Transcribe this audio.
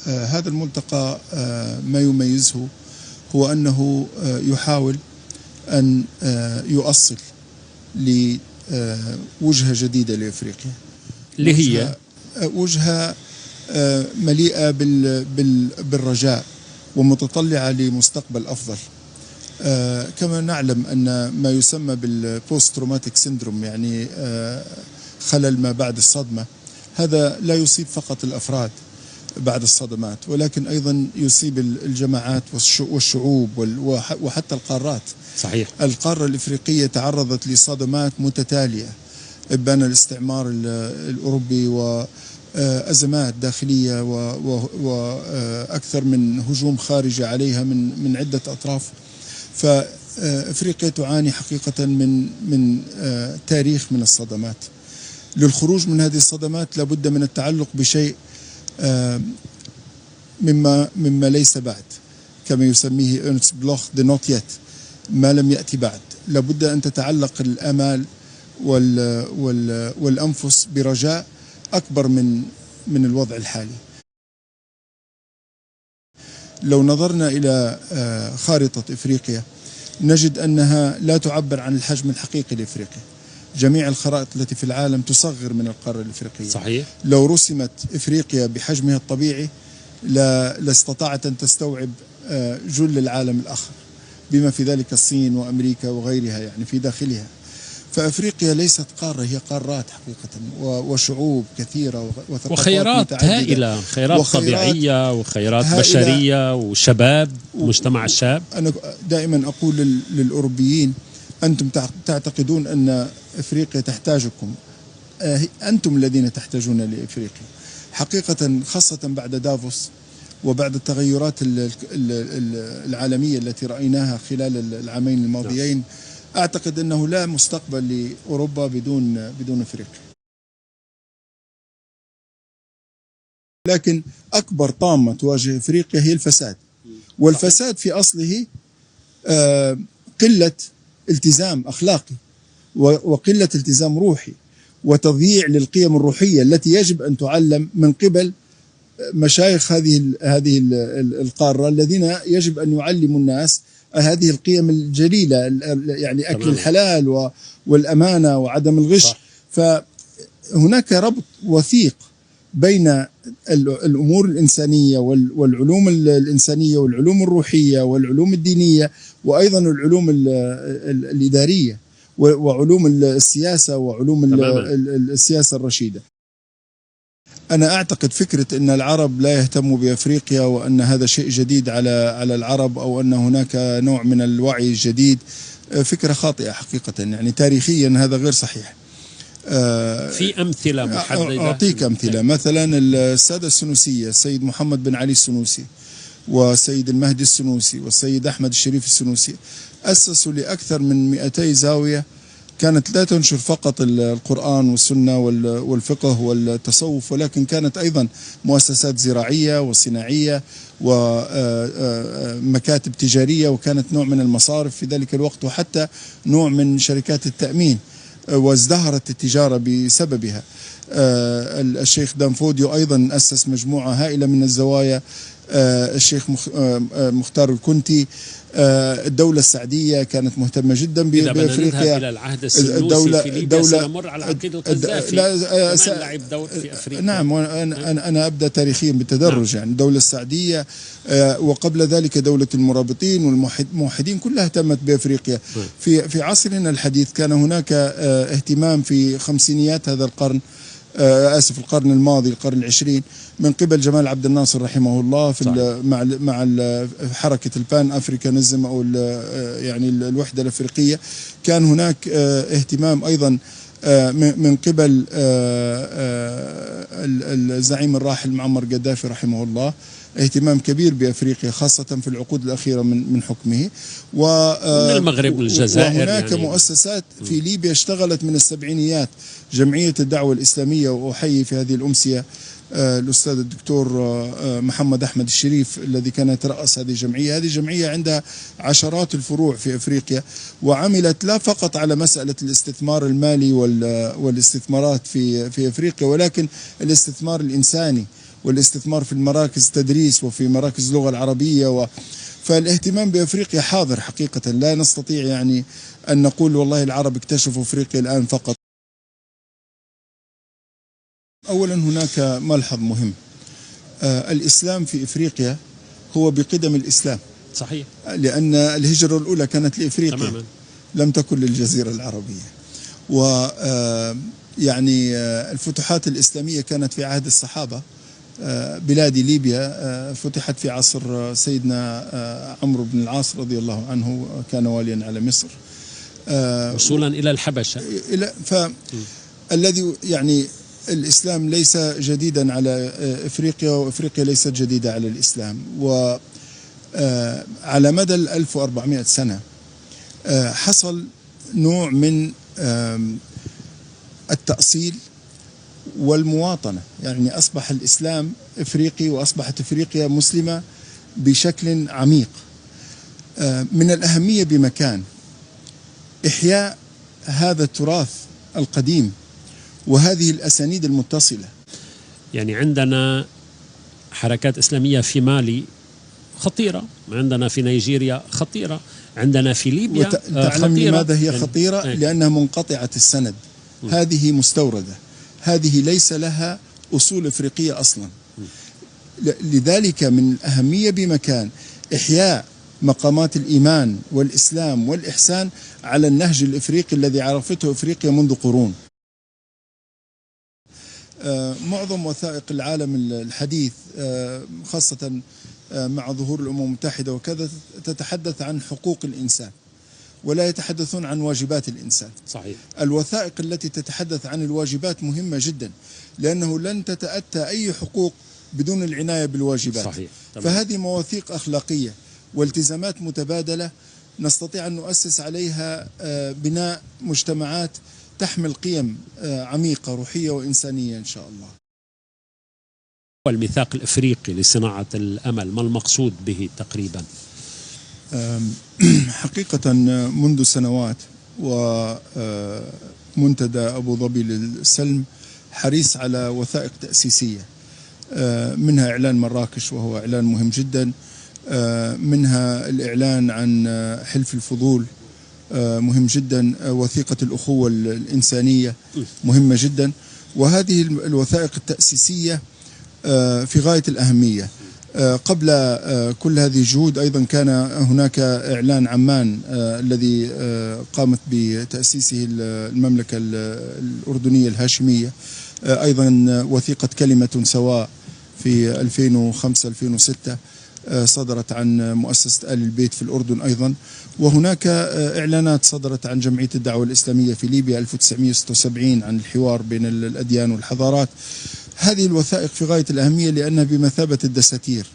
هذا الملتقى ما يميزه هو أنه يحاول أن يؤصل لوجهة جديدة لأفريقيا، اللي هي وجهة مليئة بالرجاء ومتطلعة لمستقبل أفضل. كما نعلم أن ما يسمى بالبوست تروماتيك سيندروم، يعني خلل ما بعد الصدمة، هذا لا يصيب فقط الأفراد بعد الصدمات، ولكن أيضا يصيب الجماعات والشعوب وحتى القارات. صحيح. القارة الإفريقية تعرضت لصدمات متتالية، إبان الاستعمار الأوروبي وأزمات داخلية وأكثر من هجوم خارجي عليها من عدة أطراف. فأفريقيا تعاني حقيقة من تاريخ من الصدمات. للخروج من هذه الصدمات لابد من التعلق بشيء مما ليس بعد، كما يسميه إرنست بلوخ the not yet، ما لم يأتي بعد. لابد أن تتعلق الآمال والأنفس برجاء أكبر من الوضع الحالي. لو نظرنا إلى خارطة إفريقيا نجد أنها لا تعبر عن الحجم الحقيقي لإفريقيا. جميع الخرائط التي في العالم تصغر من القارة الإفريقية. صحيح. لو رسمت إفريقيا بحجمها الطبيعي لاستطاعت أن تستوعب جل العالم الآخر، بما في ذلك الصين وأمريكا وغيرها، يعني في داخلها. فأفريقيا ليست قارة، هي قارات حقيقة، وشعوب كثيرة وخيرات هائلة، خيرات طبيعية وخيرات بشرية وشباب، مجتمع الشاب. أنا دائما أقول للأوروبيين: أنتم تعتقدون أن أفريقيا تحتاجكم، أنتم الذين تحتاجون لأفريقيا حقيقة، خاصة بعد دافوس وبعد التغيرات العالمية التي رأيناها خلال العامين الماضيين. أعتقد أنه لا مستقبل لأوروبا بدون أفريقيا. لكن أكبر طامة تواجه أفريقيا هي الفساد، والفساد في أصله قلة التزام أخلاقي وقلة التزام روحي وتضييع للقيم الروحية التي يجب أن تعلم من قبل مشايخ هذه القارة، الذين يجب أن يعلموا الناس هذه القيم الجليلة، يعني أكل الحلال والأمانة وعدم الغش. فهناك ربط وثيق بين الأمور الإنسانية والعلوم الإنسانية والعلوم الروحية والعلوم الدينية، وأيضا العلوم الإدارية وعلوم السياسة وعلوم السياسة الرشيدة. أنا أعتقد فكرة أن العرب لا يهتموا بأفريقيا وأن هذا شيء جديد على العرب، أو أن هناك نوع من الوعي الجديد، فكرة خاطئة حقيقة. يعني تاريخيا هذا غير صحيح. في أمثلة محددة؟ أعطيك أمثلة. مثلا السادة السنوسية، السيد محمد بن علي السنوسي والسيد المهدي السنوسي والسيد أحمد الشريف السنوسي أسسوا لأكثر من 200 زاوية كانت لا تنشر فقط القرآن والسنة والفقه والتصوف، ولكن كانت أيضا مؤسسات زراعية وصناعية ومكاتب تجارية، وكانت نوع من المصارف في ذلك الوقت، وحتى نوع من شركات التأمين، وازدهرت التجارة بسببها. الشيخ دانفوديو أيضا أسس مجموعة هائلة من الزوايا. الشيخ مختار الكنتي. الدولة السعدية كانت مهتمة جدا بأفريقيا. إلى العهد السنوسي في ليبيا سنمر على عقيد القذافي، كمان لعب دور في أفريقيا. نعم، أنا أبدأ تاريخيا بالتدرج. يعني الدولة السعدية، وقبل ذلك دولة المرابطين والموحدين، كلها اهتمت بأفريقيا. في عصرنا الحديث كان هناك اهتمام في خمسينيات هذا القرن، القرن الماضي، القرن العشرين، من قبل جمال عبد الناصر رحمه الله مع حركة البان أفريكانيزم، أو يعني الوحدة الأفريقية. كان هناك اهتمام أيضا من قبل الزعيم الراحل معمر قذافي رحمه الله، اهتمام كبير بأفريقيا خاصة في العقود الأخيرة من حكمه، ومن المغرب والجزائر. وهناك يعني مؤسسات في ليبيا اشتغلت من السبعينيات، جمعية الدعوة الإسلامية، وأحيي في هذه الأمسية الأستاذ الدكتور محمد أحمد الشريف الذي كان يترأس هذه الجمعية. هذه الجمعية عندها عشرات الفروع في أفريقيا، وعملت لا فقط على مسألة الاستثمار المالي والاستثمارات في أفريقيا، ولكن الاستثمار الإنساني والاستثمار في المراكز تدريس وفي مراكز اللغة العربية فالاهتمام بأفريقيا حاضر حقيقة. لا نستطيع يعني أن نقول والله العرب اكتشفوا أفريقيا الآن فقط. أولا هناك ملحظ مهم، الإسلام في إفريقيا هو بقدم الإسلام. صحيح. لأن الهجرة الأولى كانت لإفريقيا تماما، لم تكن للجزيرة العربية. ويعني الفتوحات الإسلامية كانت في عهد الصحابة. بلاد ليبيا فتحت في عصر سيدنا عمرو بن العاص رضي الله عنه، كان واليا على مصر وصولا إلى الحبشة. فالذي يعني الإسلام ليس جديدا على إفريقيا، وإفريقيا ليست جديدة على الإسلام. وعلى مدى 1400 سنة حصل نوع من التأصيل والمواطنة، يعني أصبح الإسلام إفريقي وأصبحت إفريقيا مسلمة بشكل عميق. من الأهمية بمكان إحياء هذا التراث القديم وهذه الأسانيد المتصلة. يعني عندنا حركات إسلامية في مالي خطيرة، عندنا في نيجيريا خطيرة، عندنا في ليبيا تعلم لماذا هي خطيرة؟ لأنها منقطعة السند. هذه مستوردة، هذه ليس لها أصول إفريقية أصلا. لذلك من الأهمية بمكان إحياء مقامات الإيمان والإسلام والإحسان على النهج الإفريقي الذي عرفته إفريقيا منذ قرون. معظم وثائق العالم الحديث خاصة مع ظهور الأمم المتحدة وكذا تتحدث عن حقوق الإنسان ولا يتحدثون عن واجبات الإنسان. صحيح. الوثائق التي تتحدث عن الواجبات مهمة جدا، لأنه لن تتأتى أي حقوق بدون العناية بالواجبات. صحيح. فهذه مواثيق أخلاقية والتزامات متبادلة نستطيع أن نؤسس عليها بناء مجتمعات تحمل قيم عميقة روحية وإنسانية إن شاء الله. والميثاق الإفريقي لصناعة الأمل، ما المقصود به تقريبا؟ حقيقة منذ سنوات ومنتدى أبو ظبي للسلم حريص على وثائق تأسيسية، منها إعلان مراكش وهو إعلان مهم جدا، منها الإعلان عن حلف الفضول مهم جدا، وثيقة الأخوة الإنسانية مهمة جدا. وهذه الوثائق التأسيسية في غاية الأهمية. قبل كل هذه الجهود أيضا كان هناك إعلان عمان الذي قامت بتأسيسه المملكة الأردنية الهاشمية، أيضا وثيقة كلمة سواء في 2005-2006 صدرت عن مؤسسة آل البيت في الأردن أيضا. وهناك إعلانات صدرت عن جمعية الدعوة الإسلامية في ليبيا 1976 عن الحوار بين الأديان والحضارات. هذه الوثائق في غاية الأهمية لأنها بمثابة الدساتير